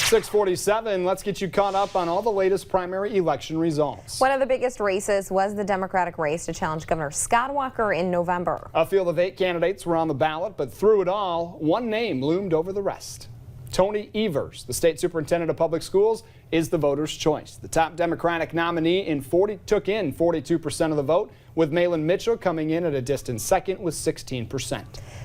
6:47, let's get you caught up on all the latest primary election results. One of the biggest races was the Democratic race to challenge Governor Scott Walker in November. A field of 8 candidates were on the ballot, but through it all, one name loomed over the rest. Tony Evers, the state superintendent of public schools, is the voters' choice. The top Democratic nominee took in 42% of the vote, with Mahlon Mitchell coming in at a distant second with 16%.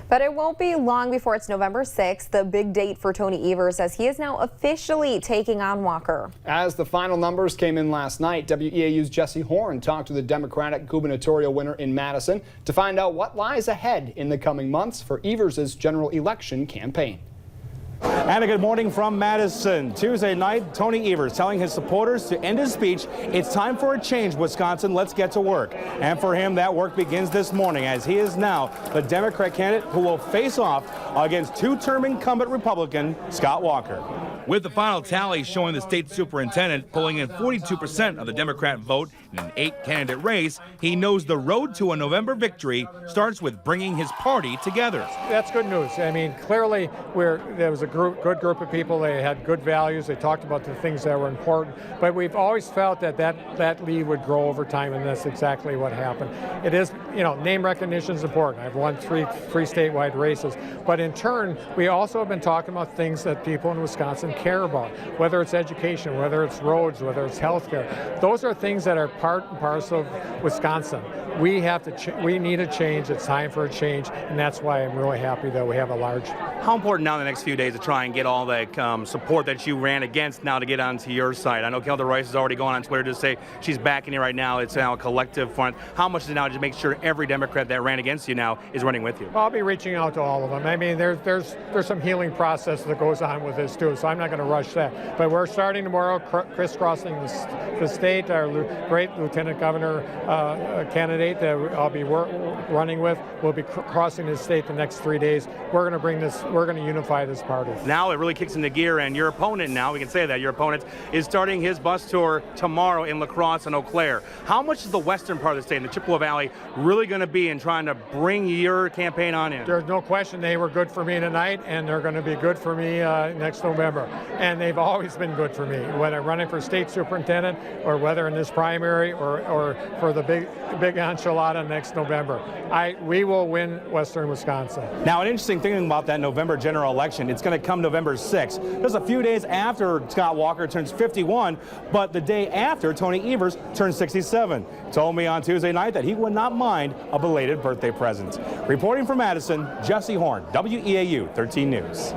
But it won't be long before it's November 6th, the big date for Tony Evers, as he is now officially taking on Walker. As the final numbers came in last night, WEAU's Jesse Horn talked to the Democratic gubernatorial winner in Madison to find out what lies ahead in the coming months for Evers' general election campaign. And a good morning from Madison. Tuesday night, Tony Evers telling his supporters to end his speech, "It's time for a change, Wisconsin. Let's get to work." And for him, that work begins this morning, as he is now the Democrat candidate who will face off against two-term incumbent Republican Scott Walker. With the final tally showing the state superintendent pulling in 42% of the Democrat vote in an 8-candidate race, he knows the road to a November victory starts with bringing his party together. That's good news. I mean, clearly there was a good group of people. They had good values. They talked about the things that were important. But we've always felt that lead would grow over time, and that's exactly what happened. It is, name recognition is important. I've won three statewide races. But in turn, we also have been talking about things that people in Wisconsin care about, whether it's education, whether it's roads, whether it's healthcare. Those are things that are part and parcel of Wisconsin. We need a change. It's time for a change, and that's why I'm really happy that we have a large. How important now in the next few days to try and get all the support that you ran against now to get onto your side? I know Kelda Royce is already going on Twitter to say she's backing you right now. It's now a collective front. How much is it now to make sure every Democrat that ran against you now is running with you? Well, I'll be reaching out to all of them. I mean, there's some healing process that goes on with this too, so I'm not going to rush that. But we're starting tomorrow, crisscrossing the state. Our great Lieutenant Governor candidate that I'll be running with will be crossing the state the next 3 days. We're going to unify this party. Now it really kicks into gear, and your opponent now, we can say that, your opponent is starting his bus tour tomorrow in La Crosse and Eau Claire. How much is the western part of the state, in the Chippewa Valley, really going to be in trying to bring your campaign on in? There's no question they were good for me tonight, and they're going to be good for me next November. And they've always been good for me, whether running for state superintendent or whether in this primary or for the big enchilada next November. We will win Western Wisconsin. Now, an interesting thing about that November general election, it's going to come November 6th. Just a few days after Scott Walker turns 51, but the day after Tony Evers turns 67. Told me on Tuesday night that he would not mind a belated birthday present. Reporting from Madison, Jesse Horn, WEAU 13 News.